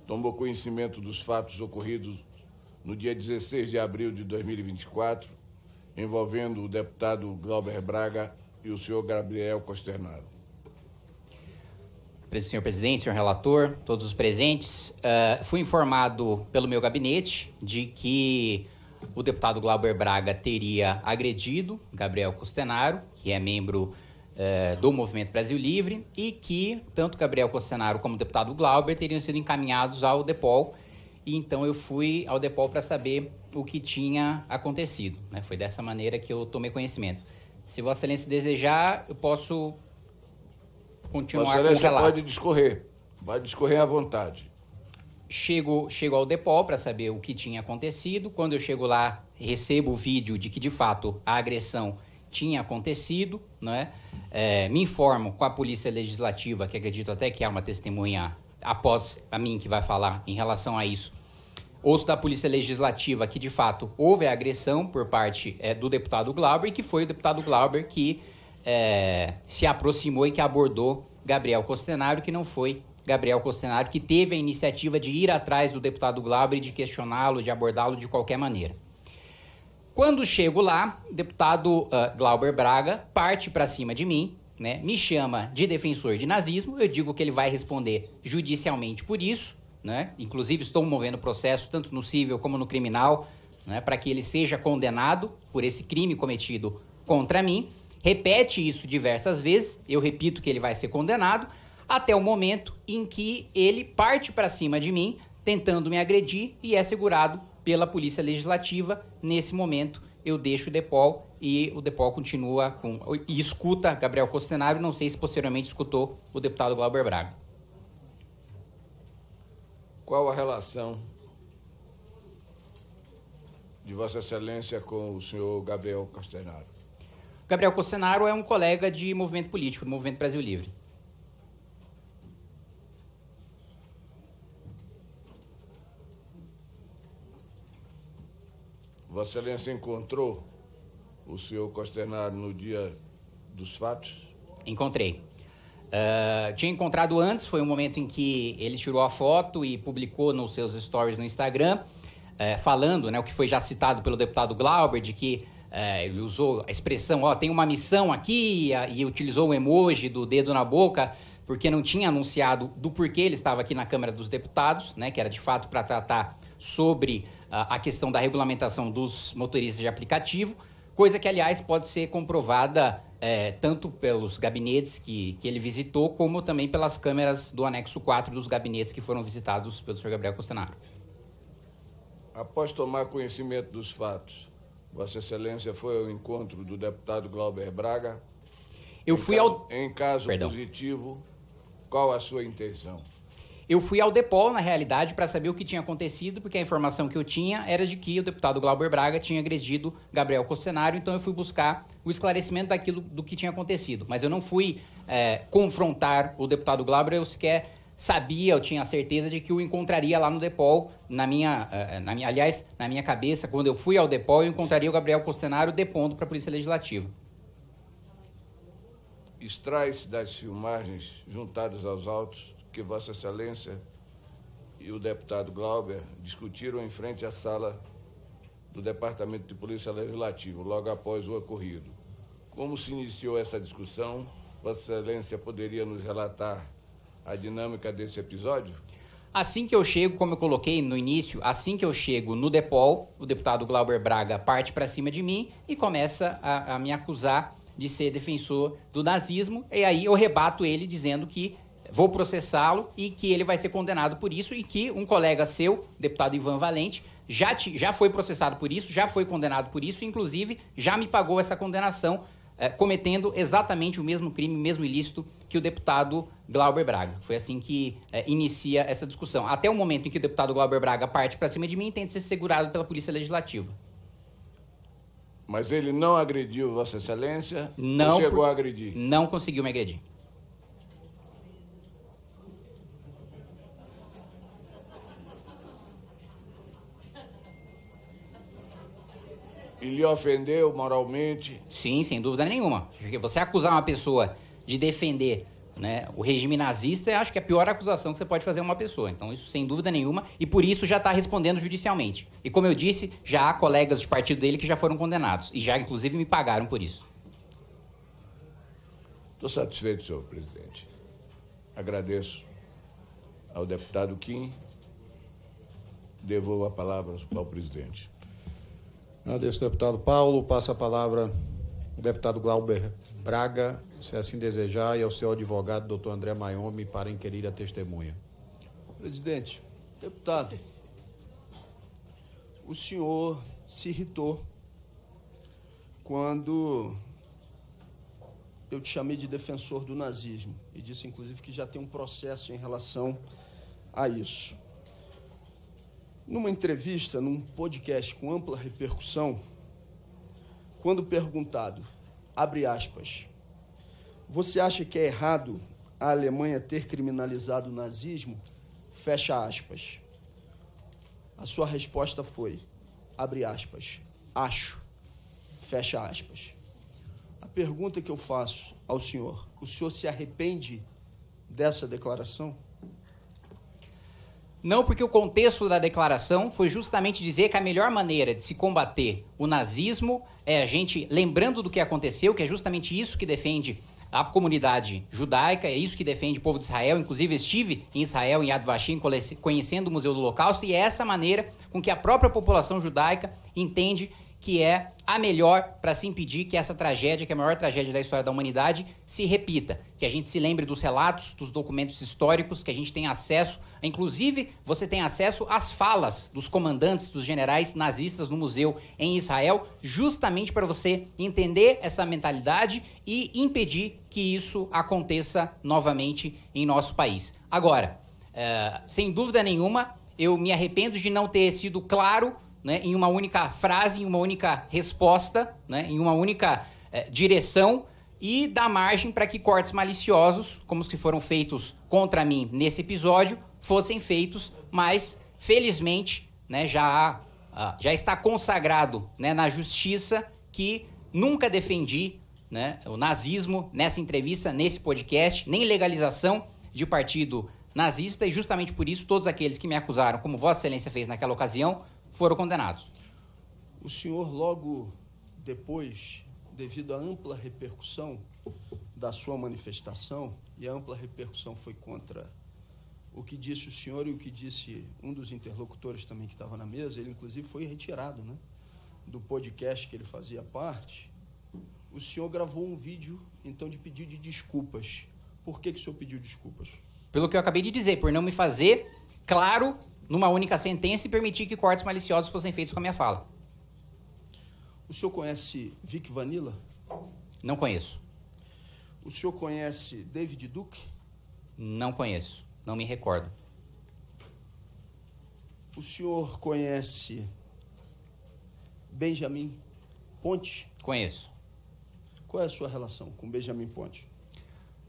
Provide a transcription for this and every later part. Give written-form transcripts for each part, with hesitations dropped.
tomou conhecimento dos fatos ocorridos no dia 16 de abril de 2024, envolvendo o deputado Glauber Braga e o senhor Gabriel Costernaro. Senhor presidente, senhor relator, todos os presentes, fui informado pelo meu gabinete de que o deputado Glauber Braga teria agredido Gabriel Costernaro, que é membro do Movimento Brasil Livre, e que tanto Gabriel Costernaro como o deputado Glauber teriam sido encaminhados ao DEPOL, e então eu fui ao DEPOL para saber o que tinha acontecido, né? Foi dessa maneira que eu tomei conhecimento. Se Vossa Excelência desejar, eu posso continuar com o relato. Vossa Excelência pode discorrer à vontade. Chego ao DEPOL para saber o que tinha acontecido. Quando eu chego lá, recebo o vídeo de que, de fato, a agressão tinha acontecido, né? Me informo com a Polícia Legislativa, que acredito até que há uma testemunha após a mim que vai falar em relação a isso. Ouço da Polícia Legislativa que, de fato, houve a agressão por parte do deputado Glauber, e que foi o deputado Glauber que se aproximou e que abordou Gabriel Costernaro, que não foi Gabriel Costernaro que teve a iniciativa de ir atrás do deputado Glauber e de questioná-lo, de abordá-lo de qualquer maneira. Quando chego lá, o deputado Glauber Braga parte para cima de mim, né, me chama de defensor de nazismo. Eu digo que ele vai responder judicialmente por isso, né? Inclusive estou movendo processo tanto no civil como no criminal, né, para que ele seja condenado por esse crime cometido contra mim. Repete isso diversas vezes, eu repito que ele vai ser condenado, até o momento em que ele parte para cima de mim, tentando me agredir, e é segurado pela Polícia Legislativa. Nesse momento, eu deixo o DEPOL e o DEPOL continua e escuta Gabriel Costernaro. Não sei se posteriormente escutou o deputado Glauber Braga. Qual a relação de Vossa Excelência com o senhor Gabriel Costernaro? Gabriel Costernaro é um colega de movimento político, do Movimento Brasil Livre. Vossa Excelência encontrou o senhor Costernaro no dia dos fatos? Encontrei. Tinha encontrado antes, foi um momento em que ele tirou a foto e publicou nos seus stories no Instagram, falando, né, o que foi já citado pelo deputado Glauber, de que ele usou a expressão, tem uma missão aqui, e utilizou o emoji do dedo na boca, porque não tinha anunciado do porquê ele estava aqui na Câmara dos Deputados, né, que era de fato para tratar sobre a questão da regulamentação dos motoristas de aplicativo, coisa que, aliás, pode ser comprovada tanto pelos gabinetes que ele visitou, como também pelas câmeras do anexo 4 dos gabinetes que foram visitados pelo senhor Gabriel Costernaro. Após tomar conhecimento dos fatos, Vossa Excelência foi ao encontro do deputado Glauber Braga? Em caso positivo, qual a sua intenção? Eu fui ao DEPOL, na realidade, para saber o que tinha acontecido, porque a informação que eu tinha era de que o deputado Glauber Braga tinha agredido Gabriel Costernaro, então eu fui buscar o esclarecimento do que tinha acontecido. Mas eu não fui confrontar o deputado Glauber, eu sequer sabia, eu tinha certeza de que o encontraria lá no DEPOL. Aliás, na minha cabeça, quando eu fui ao DEPOL, eu encontraria o Gabriel Costernaro depondo para a Polícia Legislativa. Extrai-se das filmagens juntadas aos autos que Vossa Excelência e o deputado Glauber discutiram em frente à sala do Departamento de Polícia Legislativa, logo após o ocorrido. Como se iniciou essa discussão? Vossa Excelência poderia nos relatar a dinâmica desse episódio? Assim que eu chego, como eu coloquei no início, assim que eu chego no DEPOL, o deputado Glauber Braga parte para cima de mim e começa a me acusar de ser defensor do nazismo, e aí eu rebato ele dizendo que vou processá-lo e que ele vai ser condenado por isso, e que um colega seu, deputado Ivan Valente, já foi processado por isso, já foi condenado por isso, inclusive já me pagou essa condenação, cometendo exatamente o mesmo crime, o mesmo ilícito que o deputado Glauber Braga. Foi assim que inicia essa discussão. Até o momento em que o deputado Glauber Braga parte para cima de mim e tenta ser segurado pela Polícia Legislativa. Mas ele não agrediu Vossa Excelência? Não. Ou chegou a agredir? Não conseguiu me agredir. E lhe ofendeu moralmente? Sim, sem dúvida nenhuma. Porque você acusar uma pessoa de defender né, o regime nazista, eu acho que é a pior acusação que você pode fazer a uma pessoa. Então, isso sem dúvida nenhuma, e por isso já está respondendo judicialmente. E como eu disse, já há colegas de partido dele que já foram condenados, e já, inclusive, me pagaram por isso. Estou satisfeito, senhor presidente. Agradeço ao deputado Kim. Devolvo a palavra ao presidente. Agradeço, deputado Paulo. Passa a palavra ao deputado Glauber Braga, se assim desejar, e ao seu advogado, doutor André Maiomi, para inquirir a testemunha. Presidente, deputado, o senhor se irritou quando eu te chamei de defensor do nazismo e disse, inclusive, que já tem um processo em relação a isso. Numa entrevista, num podcast com ampla repercussão, quando perguntado, abre aspas, você acha que é errado a Alemanha ter criminalizado o nazismo? Fecha aspas. A sua resposta foi, abre aspas, acho, fecha aspas. A pergunta que eu faço ao senhor, o senhor se arrepende dessa declaração? Não, porque o contexto da declaração foi justamente dizer que a melhor maneira de se combater o nazismo é a gente lembrando do que aconteceu, que é justamente isso que defende a comunidade judaica, é isso que defende o povo de Israel. Inclusive, estive em Israel, em Yad Vashem, conhecendo o Museu do Holocausto, e é essa maneira com que a própria população judaica entende que é a melhor para se impedir que essa tragédia, que é a maior tragédia da história da humanidade, se repita. Que a gente se lembre dos relatos, dos documentos históricos, que a gente tem acesso, inclusive você tem acesso às falas dos comandantes, dos generais nazistas no museu em Israel, justamente para você entender essa mentalidade e impedir que isso aconteça novamente em nosso país. Agora, sem dúvida nenhuma, eu me arrependo de não ter sido claro, né, em uma única frase, em uma única resposta, né, em uma única direção, e dar margem para que cortes maliciosos, como os que foram feitos contra mim nesse episódio, fossem feitos, mas, felizmente, né, já está consagrado, né, na justiça que nunca defendi, né, o nazismo nessa entrevista, nesse podcast, nem legalização de partido nazista, e justamente por isso todos aqueles que me acusaram, como Vossa Excelência fez naquela ocasião, foram condenados. O senhor, logo depois, devido à ampla repercussão da sua manifestação, e a ampla repercussão foi contra o que disse o senhor e o que disse um dos interlocutores também que estava na mesa, ele inclusive foi retirado, né, do podcast que ele fazia parte, o senhor gravou um vídeo, então, de pedido de desculpas. Por que o senhor pediu desculpas? Pelo que eu acabei de dizer, por não me fazer claro numa única sentença e permitir que cortes maliciosos fossem feitos com a minha fala. O senhor conhece Vic Vanilla? Não conheço. O senhor conhece David Duke? Não conheço. Não me recordo. O senhor conhece Benjamin Pontes? Conheço. Qual é a sua relação com Benjamin Pontes?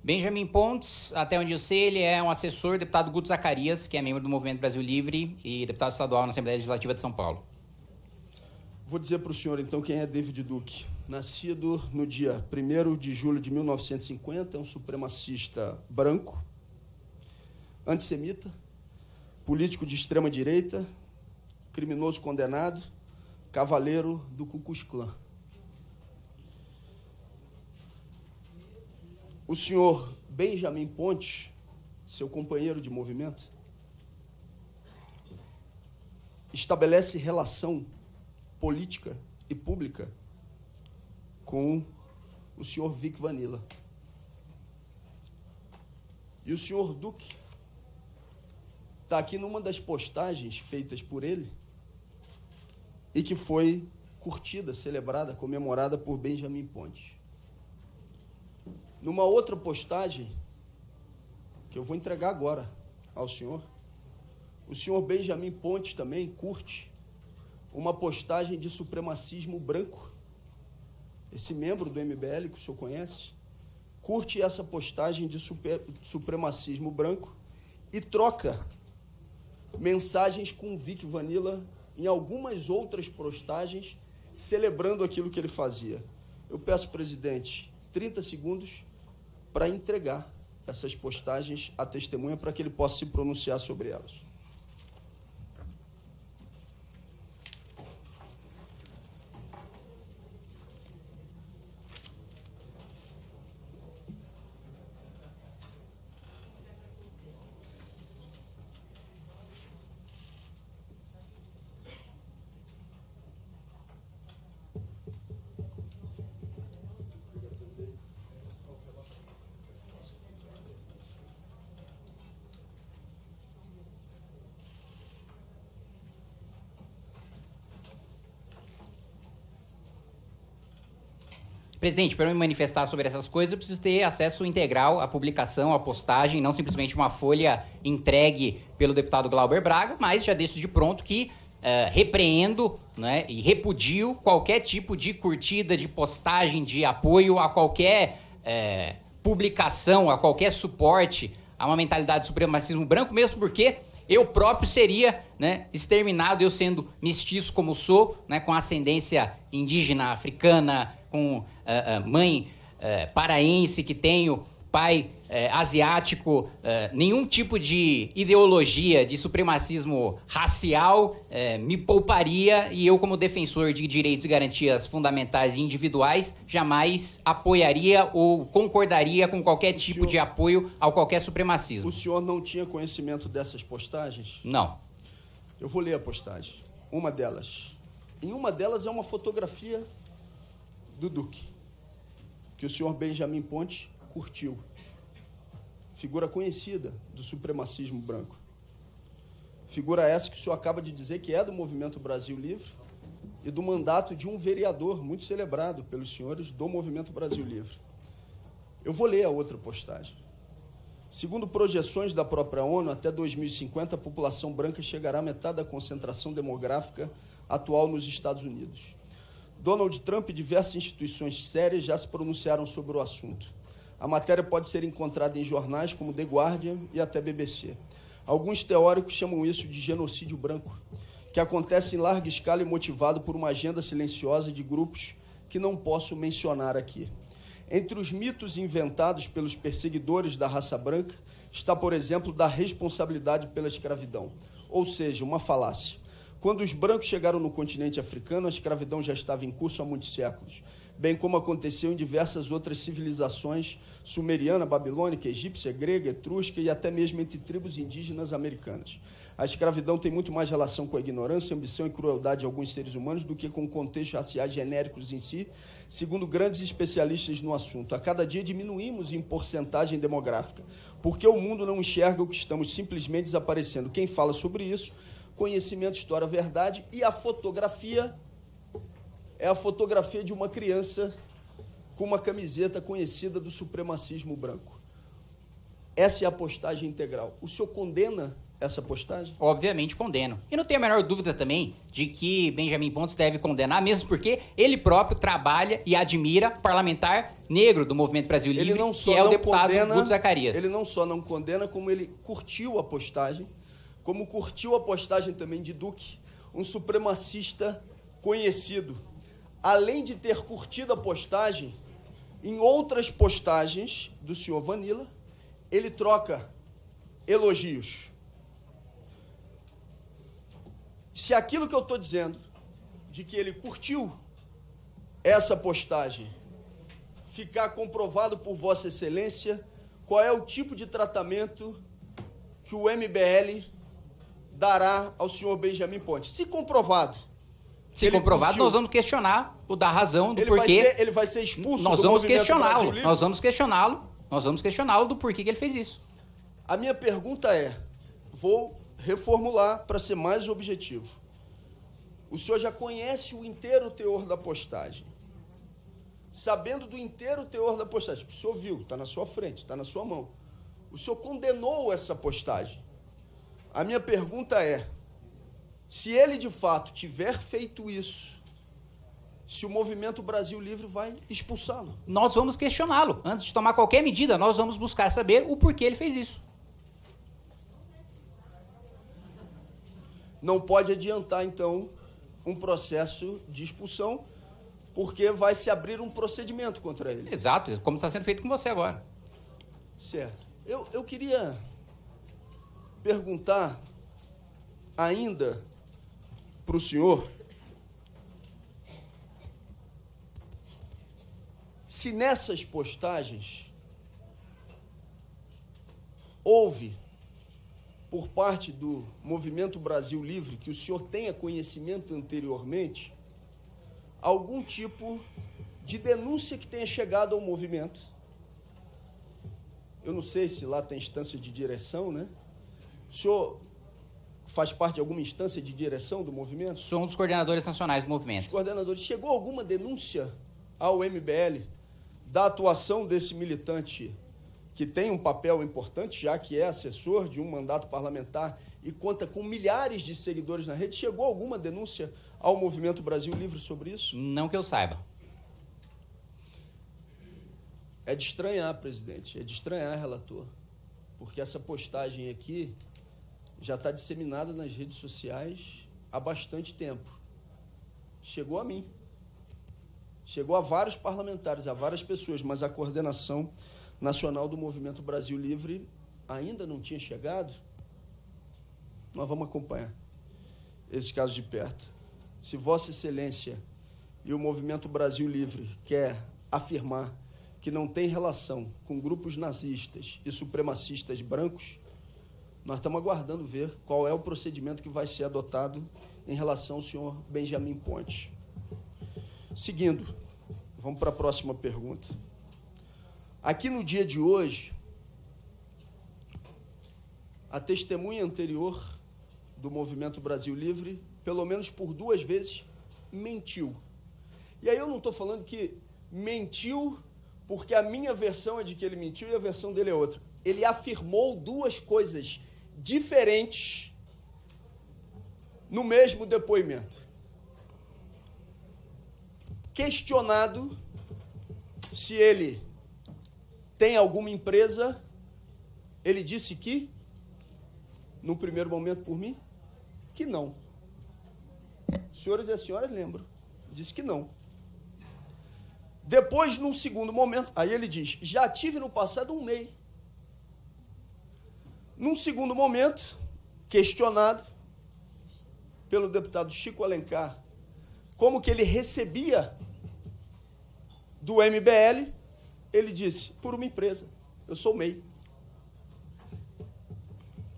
Benjamin Pontes, até onde eu sei, ele é um assessor do deputado Guto Zacarias, que é membro do Movimento Brasil Livre e deputado estadual na Assembleia Legislativa de São Paulo. Vou dizer para o senhor, então, quem é David Duke. Nascido no dia 1º de julho de 1950, é um supremacista branco, antissemita, político de extrema-direita, criminoso condenado, cavaleiro do Ku Klux Klan. O senhor Benjamin Pontes, seu companheiro de movimento, estabelece relação política e pública com o senhor Vic Vanilla. E o senhor Duque está aqui numa das postagens feitas por ele e que foi curtida, celebrada, comemorada por Benjamin Pontes. Numa outra postagem, que eu vou entregar agora ao senhor, o senhor Benjamin Pontes também curte uma postagem de supremacismo branco. Esse membro do MBL, que o senhor conhece, curte essa postagem de supremacismo branco e troca mensagens com o Vic Vanilla em algumas outras postagens, celebrando aquilo que ele fazia. Eu peço, presidente, 30 segundos para entregar essas postagens à testemunha para que ele possa se pronunciar sobre elas. Presidente, para me manifestar sobre essas coisas, eu preciso ter acesso integral à publicação, à postagem, não simplesmente uma folha entregue pelo deputado Glauber Braga, mas já deixo de pronto que repreendo, né, e repudio qualquer tipo de curtida, de postagem, de apoio a qualquer publicação, a qualquer suporte a uma mentalidade de supremacismo branco, mesmo porque eu próprio seria, né, exterminado, eu sendo mestiço como sou, né, com ascendência indígena, africana, com mãe paraense que tenho, pai asiático, nenhum tipo de ideologia de supremacismo racial me pouparia, e eu, como defensor de direitos e garantias fundamentais e individuais, jamais apoiaria ou concordaria com qualquer tipo de apoio a qualquer supremacismo. O senhor não tinha conhecimento dessas postagens? Não. Eu vou ler a postagem. Uma delas. Em uma delas é uma fotografia do Duque, que o senhor Benjamin Pontes curtiu. Figura conhecida do supremacismo branco. Figura essa que o senhor acaba de dizer que é do Movimento Brasil Livre e do mandato de um vereador muito celebrado pelos senhores do Movimento Brasil Livre. Eu vou ler a outra postagem. Segundo projeções da própria ONU, até 2050 a população branca chegará à metade da concentração demográfica atual nos Estados Unidos. Donald Trump e diversas instituições sérias já se pronunciaram sobre o assunto. A matéria pode ser encontrada em jornais como The Guardian e até BBC. Alguns teóricos chamam isso de genocídio branco, que acontece em larga escala e motivado por uma agenda silenciosa de grupos que não posso mencionar aqui. Entre os mitos inventados pelos perseguidores da raça branca está, por exemplo, da responsabilidade pela escravidão, ou seja, uma falácia. Quando os brancos chegaram no continente africano, a escravidão já estava em curso há muitos séculos, bem como aconteceu em diversas outras civilizações, sumeriana, babilônica, egípcia, grega, etrusca e até mesmo entre tribos indígenas americanas. A escravidão tem muito mais relação com a ignorância, ambição e crueldade de alguns seres humanos do que com contextos raciais genéricos em si, segundo grandes especialistas no assunto. A cada dia diminuímos em porcentagem demográfica, porque o mundo não enxerga o que estamos simplesmente desaparecendo. Quem fala sobre isso? Conhecimento, história, verdade, e a fotografia é a fotografia de uma criança com uma camiseta conhecida do supremacismo branco. Essa é a postagem integral. O senhor condena essa postagem? Obviamente condeno. E não tenho a menor dúvida também de que Benjamin Pontes deve condenar, mesmo porque ele próprio trabalha e admira parlamentar negro do Movimento Brasil Livre, que é o deputado Guto Zacarias. Ele não só não condena, como ele curtiu a postagem, como curtiu a postagem também de Duque, um supremacista conhecido. Além de ter curtido a postagem, em outras postagens do senhor Vanilla, ele troca elogios. Se aquilo que eu estou dizendo, de que ele curtiu essa postagem, ficar comprovado por Vossa Excelência, qual é o tipo de tratamento que o MBL dará ao senhor Benjamin Pontes? Se comprovado. Se comprovado, curtiu, nós vamos questionar o da razão do porquê. Ele vai ser expulso nós do vamos Movimento questioná-lo. Brasil Livre? Nós vamos questioná-lo do porquê que ele fez isso. A minha pergunta é, vou reformular para ser mais objetivo. O senhor já conhece o inteiro teor da postagem. Sabendo do inteiro teor da postagem, que o senhor viu, está na sua frente, está na sua mão. O senhor condenou essa postagem. A minha pergunta é, se ele de fato tiver feito isso, se o Movimento Brasil Livre vai expulsá-lo? Nós vamos questioná-lo. Antes de tomar qualquer medida, nós vamos buscar saber o porquê ele fez isso. Não pode adiantar, então, um processo de expulsão, porque vai se abrir um procedimento contra ele. Exato, como está sendo feito com você agora. Certo. Eu queria perguntar ainda para o senhor se nessas postagens houve, por parte do Movimento Brasil Livre, que o senhor tenha conhecimento anteriormente, algum tipo de denúncia que tenha chegado ao movimento. Eu não sei se lá tem instância de direção, né? O senhor faz parte de alguma instância de direção do movimento? Sou um dos coordenadores nacionais do movimento. Os coordenadores. Chegou alguma denúncia ao MBL da atuação desse militante que tem um papel importante, já que é assessor de um mandato parlamentar e conta com milhares de seguidores na rede? Chegou alguma denúncia ao Movimento Brasil Livre sobre isso? Não que eu saiba. É de estranhar, presidente, é de estranhar, relator, porque essa postagem aqui já está disseminada nas redes sociais há bastante tempo. Chegou a mim, chegou a vários parlamentares, a várias pessoas, mas a coordenação nacional do Movimento Brasil Livre ainda não tinha chegado. Nós vamos acompanhar esse caso de perto. Se Vossa Excelência e o Movimento Brasil Livre quer afirmar que não tem relação com grupos nazistas e supremacistas brancos, nós estamos aguardando ver qual é o procedimento que vai ser adotado em relação ao senhor Benjamin Pontes. Seguindo, vamos para a próxima pergunta. Aqui no dia de hoje, a testemunha anterior do Movimento Brasil Livre, pelo menos por 2 vezes, mentiu. E aí eu não estou falando que mentiu porque a minha versão é de que ele mentiu e a versão dele é outra. Ele afirmou 2 coisas diferentes no mesmo depoimento. Questionado se ele tem alguma empresa, ele disse que, no primeiro momento por mim, que não. Os senhores e as senhoras lembram, disse que não. Depois, num segundo momento, aí ele diz, já tive no passado um MEI. Num segundo momento, questionado pelo deputado Chico Alencar, como que ele recebia do MBL, ele disse, por uma empresa, eu sou MEI.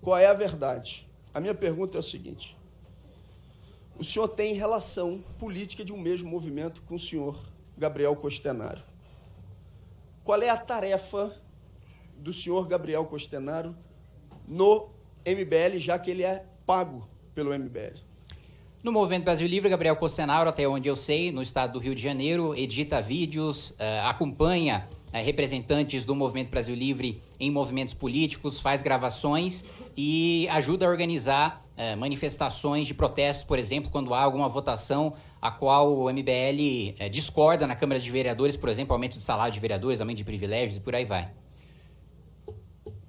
Qual é a verdade? A minha pergunta é o seguinte, o senhor tem relação política de um mesmo movimento com o senhor Gabriel Costenaro. Qual é a tarefa do senhor Gabriel Costenaro no MBL, já que ele é pago pelo MBL? No Movimento Brasil Livre, Gabriel Costenaro, até onde eu sei, no estado do Rio de Janeiro, edita vídeos, acompanha representantes do Movimento Brasil Livre em movimentos políticos, faz gravações e ajuda a organizar manifestações de protestos, por exemplo, quando há alguma votação a qual o MBL discorda na Câmara de Vereadores, por exemplo, aumento de salário de vereadores, aumento de privilégios e por aí vai.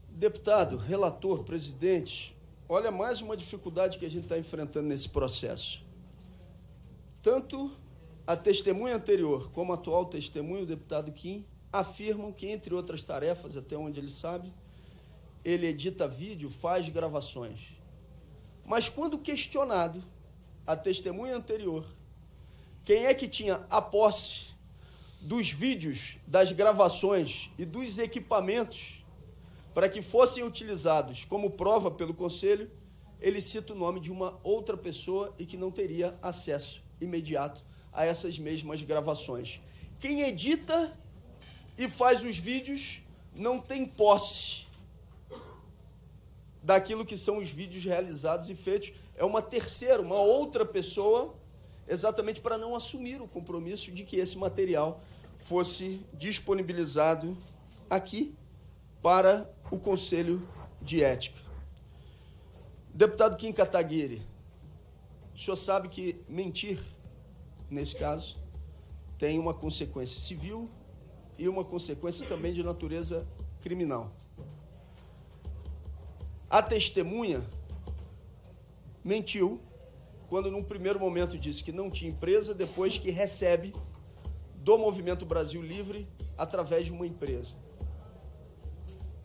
Deputado, relator, presidente, olha mais uma dificuldade que a gente está enfrentando nesse processo. Tanto a testemunha anterior como a atual testemunha, o deputado Kim, afirmam que, entre outras tarefas, até onde ele sabe, ele edita vídeo, faz gravações. Mas quando questionado, a testemunha anterior, quem é que tinha a posse dos vídeos, das gravações e dos equipamentos para que fossem utilizados como prova pelo Conselho, ele cita o nome de uma outra pessoa e que não teria acesso imediato a essas mesmas gravações. Quem edita e faz os vídeos não tem posse daquilo que são os vídeos realizados e feitos. É uma terceira, uma outra pessoa, exatamente para não assumir o compromisso de que esse material fosse disponibilizado aqui para o Conselho de Ética. Deputado Kim Kataguiri, o senhor sabe que mentir, nesse caso, tem uma consequência civil e uma consequência também de natureza criminal. A testemunha mentiu quando, num primeiro momento, disse que não tinha empresa, depois que recebe do Movimento Brasil Livre através de uma empresa.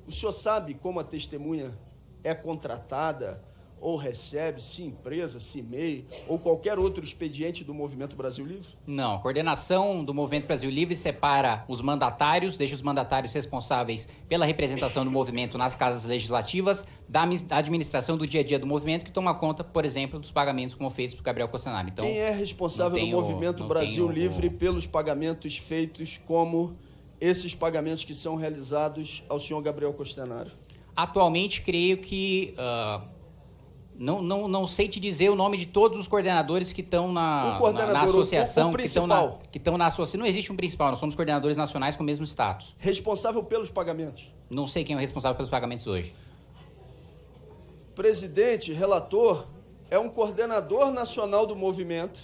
O senhor sabe como a testemunha é contratada ou recebe, se empresa, se MEI ou qualquer outro expediente do Movimento Brasil Livre? Não, a coordenação do Movimento Brasil Livre separa os mandatários, deixa os mandatários responsáveis pela representação do movimento nas casas legislativas, da administração do dia a dia do movimento, que toma conta, por exemplo, dos pagamentos como feitos por Gabriel Costenaro. Então, quem é responsável no Movimento Brasil Livre pelos pagamentos feitos, como esses pagamentos que são realizados ao senhor Gabriel Costenaro? Atualmente, creio que... Não sei te dizer o nome de todos os coordenadores que estão na associação. O principal. Que estão na associação. Não existe um principal, nós somos coordenadores nacionais com o mesmo status. Responsável pelos pagamentos? Não sei quem é o responsável pelos pagamentos hoje. Presidente, relator, é um coordenador nacional do movimento.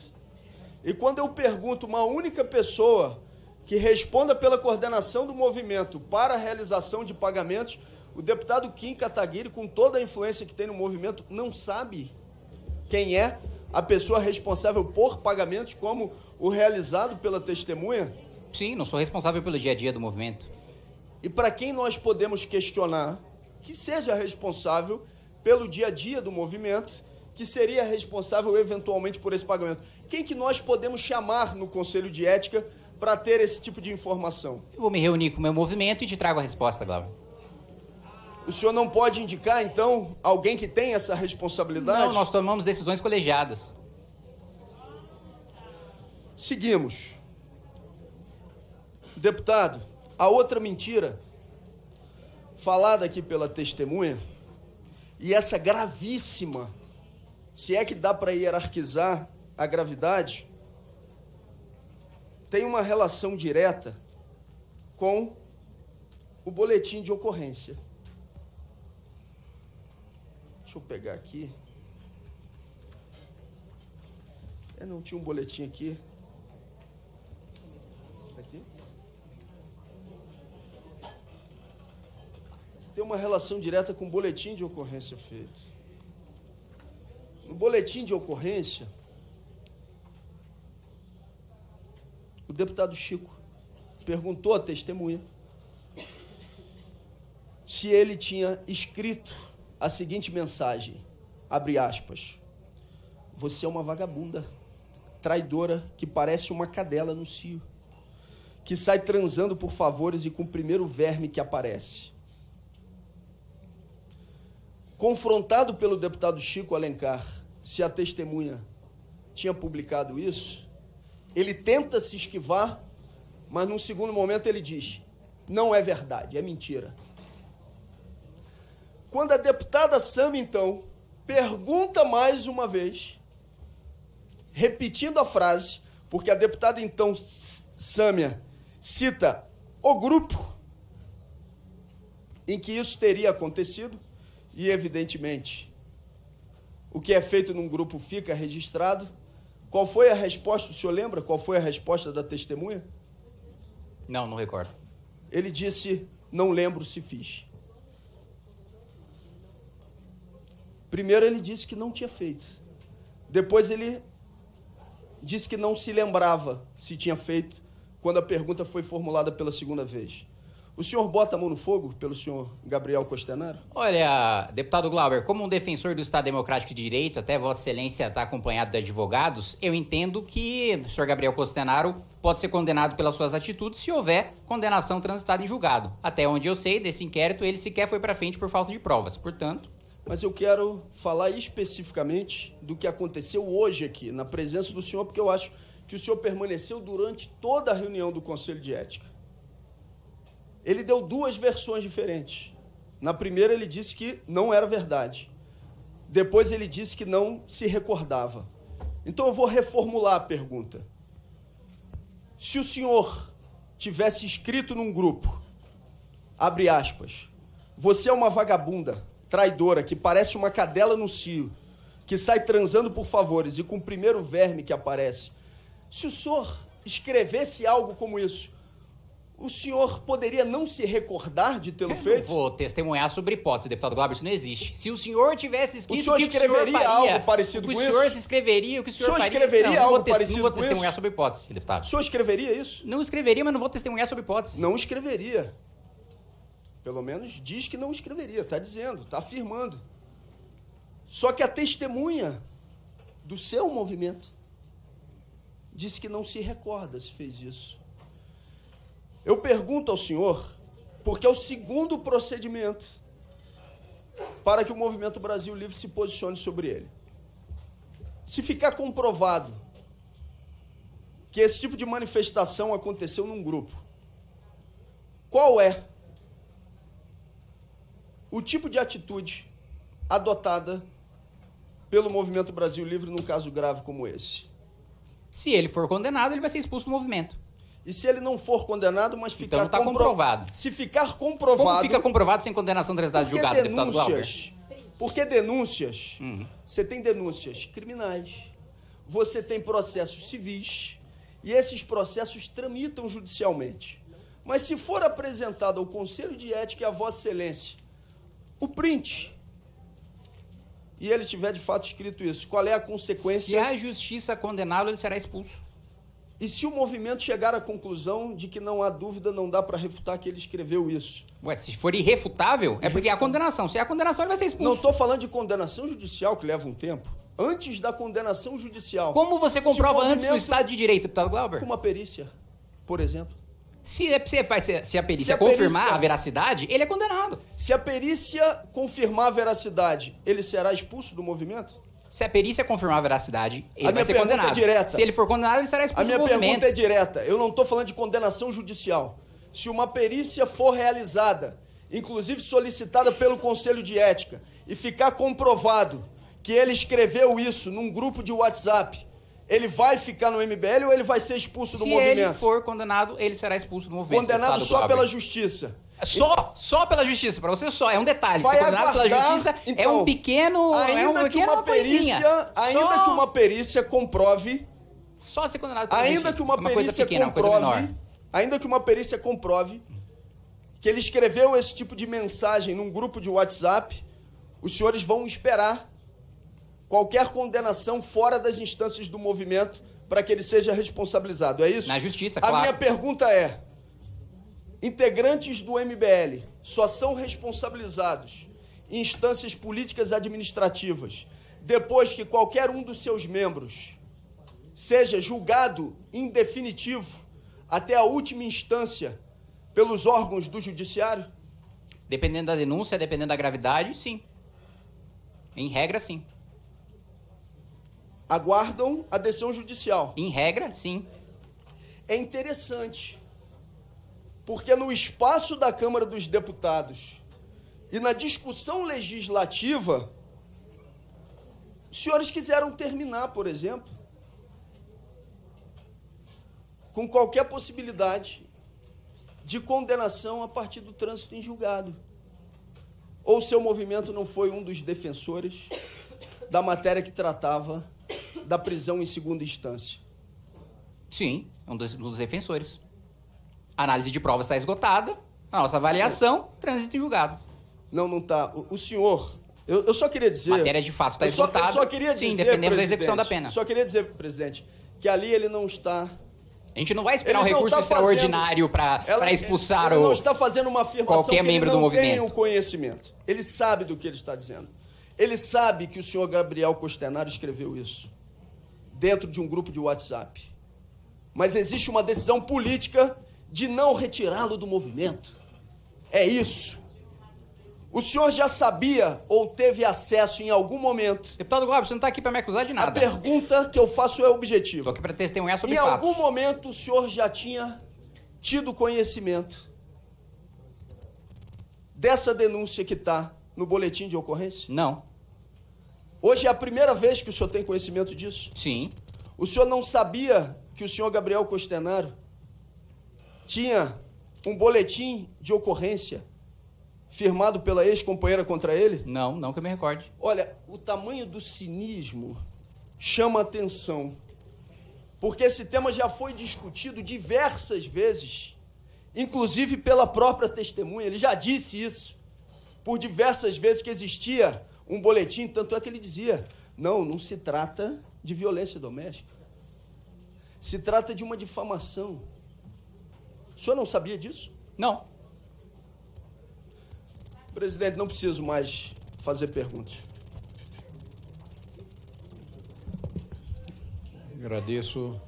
E quando eu pergunto uma única pessoa que responda pela coordenação do movimento para a realização de pagamentos, o deputado Kim Kataguiri, com toda a influência que tem no movimento, não sabe quem é a pessoa responsável por pagamentos, como o realizado pela testemunha? Sim, não sou responsável pelo dia a dia do movimento. E para quem nós podemos questionar que seja responsável pelo dia a dia do movimento, que seria responsável eventualmente por esse pagamento? Quem que nós podemos chamar no Conselho de Ética para ter esse tipo de informação? Eu vou me reunir com o meu movimento e te trago a resposta, Glauber. O senhor não pode indicar, então, alguém que tem essa responsabilidade? Não, nós tomamos decisões colegiadas. Seguimos. Deputado, a outra mentira falada aqui pela testemunha, e essa gravíssima, se é que dá para hierarquizar a gravidade, tem uma relação direta com o boletim de ocorrência. Deixa eu pegar aqui. Não tinha um boletim aqui. Aqui. Tem uma relação direta com o boletim de ocorrência feito. No boletim de ocorrência, o deputado Chico perguntou à testemunha se ele tinha escrito a seguinte mensagem, abre aspas: você é uma vagabunda, traidora, que parece uma cadela no cio, que sai transando por favores e com o primeiro verme que aparece. Confrontado pelo deputado Chico Alencar se a testemunha tinha publicado isso, ele tenta se esquivar, mas num segundo momento ele diz: não é verdade, é mentira. Quando a deputada Sâmia, então, pergunta mais uma vez, repetindo a frase, porque a deputada, então, Sâmia, cita o grupo em que isso teria acontecido, e, evidentemente, o que é feito num grupo fica registrado. Qual foi a resposta? O senhor lembra qual foi a resposta da testemunha? Não recordo. Ele disse: não lembro se fiz. Primeiro ele disse que não tinha feito. Depois ele disse que não se lembrava se tinha feito quando a pergunta foi formulada pela segunda vez. O senhor bota a mão no fogo pelo senhor Gabriel Costenaro? Olha, deputado Glauber, como um defensor do Estado Democrático de Direito, até Vossa Excelência está acompanhado de advogados, eu entendo que o senhor Gabriel Costenaro pode ser condenado pelas suas atitudes se houver condenação transitada em julgado. Até onde eu sei, desse inquérito, ele sequer foi para frente por falta de provas. Portanto... Mas eu quero falar especificamente do que aconteceu hoje aqui, na presença do senhor, porque eu acho que o senhor permaneceu durante toda a reunião do Conselho de Ética. Ele deu duas versões diferentes. Na primeira, ele disse que não era verdade. Depois, ele disse que não se recordava. Então, eu vou reformular a pergunta. Se o senhor tivesse escrito num grupo, abre aspas, você é uma vagabunda, traidora, que parece uma cadela no cio, que sai transando por favores e com o primeiro verme que aparece. Se o senhor escrevesse algo como isso, o senhor poderia não se recordar de tê-lo feito? Eu vou testemunhar sobre hipótese, deputado Glauber, isso não existe. Se o senhor tivesse escrito, o senhor escreveria algo parecido com isso? O senhor se escreveria, o que o senhor faria? Escreveria algo parecido com isso? Não vou testemunhar sobre hipótese, deputado. O senhor escreveria isso? Não escreveria, mas não vou testemunhar sobre hipótese. Não escreveria. Pelo menos diz que não escreveria, está dizendo, está afirmando. Só que a testemunha do seu movimento disse que não se recorda se fez isso. Eu pergunto ao senhor, porque é o segundo procedimento para que o Movimento Brasil Livre se posicione sobre ele. Se ficar comprovado que esse tipo de manifestação aconteceu num grupo, qual é o tipo de atitude adotada pelo Movimento Brasil Livre num caso grave como esse? Se ele for condenado, ele vai ser expulso do movimento. E se ele não for condenado, mas ficar Então não tá comprovado. Se ficar comprovado... Como fica comprovado sem condenação transitada de julgado, deputado Glauber? Porque denúncias, você tem denúncias criminais, você tem processos civis, e esses processos tramitam judicialmente. Mas se for apresentado ao Conselho de Ética e a Vossa Excelência o print, e ele tiver de fato escrito isso, qual é a consequência? Se a justiça condená-lo, ele será expulso. E se o movimento chegar à conclusão de que não há dúvida, não dá para refutar que ele escreveu isso? Ué, se for irrefutável, é porque é a condenação. Se é a condenação, ele vai ser expulso. Não estou falando de condenação judicial, que leva um tempo. Antes da condenação judicial. Como você comprova antes do Estado de Direito, deputado Glauber? Com uma perícia, por exemplo. Se a perícia confirmar a veracidade, ele é condenado. Se a perícia confirmar a veracidade, ele será expulso do movimento? Se a perícia confirmar a veracidade, ele vai ser minha condenado. pergunta é direta. Se ele for condenado, ele será expulso do movimento. A minha pergunta é direta. Eu não estou falando de condenação judicial. Se uma perícia for realizada, inclusive solicitada pelo Conselho de Ética, e ficar comprovado que ele escreveu isso num grupo de WhatsApp, ele vai ficar no MBL ou ele vai ser expulso do movimento? Se ele for condenado, ele será expulso do movimento. Condenado só pela justiça. Só pela justiça, para você só, é um detalhe. Vai ser condenado aguardar, pela justiça então, é um pequeno, ainda que uma perícia comprove, só ser condenado pela ainda justiça. que uma perícia comprove, ainda que uma perícia comprove que ele escreveu esse tipo de mensagem num grupo de WhatsApp, os senhores vão esperar qualquer condenação fora das instâncias do movimento para que ele seja responsabilizado, é isso? Na justiça, claro. A minha pergunta é: integrantes do MBL só são responsabilizados em instâncias políticas administrativas depois que qualquer um dos seus membros seja julgado em definitivo até a última instância pelos órgãos do judiciário? Dependendo da denúncia, dependendo da gravidade, sim. Em regra, sim. Aguardam a decisão judicial? Em regra, sim. É interessante, porque no espaço da Câmara dos Deputados e na discussão legislativa, os senhores quiseram terminar, por exemplo, com qualquer possibilidade de condenação a partir do trânsito em julgado. Ou seu movimento não foi um dos defensores da matéria que tratava da prisão em segunda instância? Sim, um dos defensores. A análise de provas está esgotada, a nossa avaliação, trânsito em julgado. Não está. O senhor, eu só queria dizer... Matéria de fato está esgotada. Eu só queria dizer, sim, dependendo da execução da pena. Só queria dizer, presidente, que ali ele não está... A gente não vai esperar um recurso extraordinário para expulsar ele não está fazendo uma afirmação qualquer membro do movimento. Ele não tem o conhecimento. Ele sabe do que ele está dizendo. Ele sabe que o senhor Gabriel Costenaro escreveu isso dentro de um grupo de WhatsApp. Mas existe uma decisão política de não retirá-lo do movimento. É isso. O senhor já sabia ou teve acesso em algum momento? Deputado Glauber, você não está aqui para me acusar de nada. A pergunta que eu faço é objetiva. Estou aqui para testemunhar sobre fatos. Em fatos. algum momento o senhor já tinha tido conhecimento dessa denúncia que está no boletim de ocorrência? Não. Hoje é a primeira vez que o senhor tem conhecimento disso? Sim. O senhor não sabia que o senhor Gabriel Costenaro tinha um boletim de ocorrência firmado pela ex-companheira contra ele? Não, não que eu me recorde. Olha, o tamanho do cinismo chama atenção, porque esse tema já foi discutido diversas vezes, inclusive pela própria testemunha. Ele já disse isso por diversas vezes, que existia um boletim, tanto é que ele dizia: não se trata de violência doméstica, se trata de uma difamação. O senhor não sabia disso? Não. Presidente, não preciso mais fazer perguntas. Agradeço.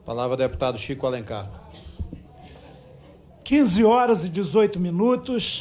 Palavra, deputado Chico Alencar. 15 horas e 18 minutos.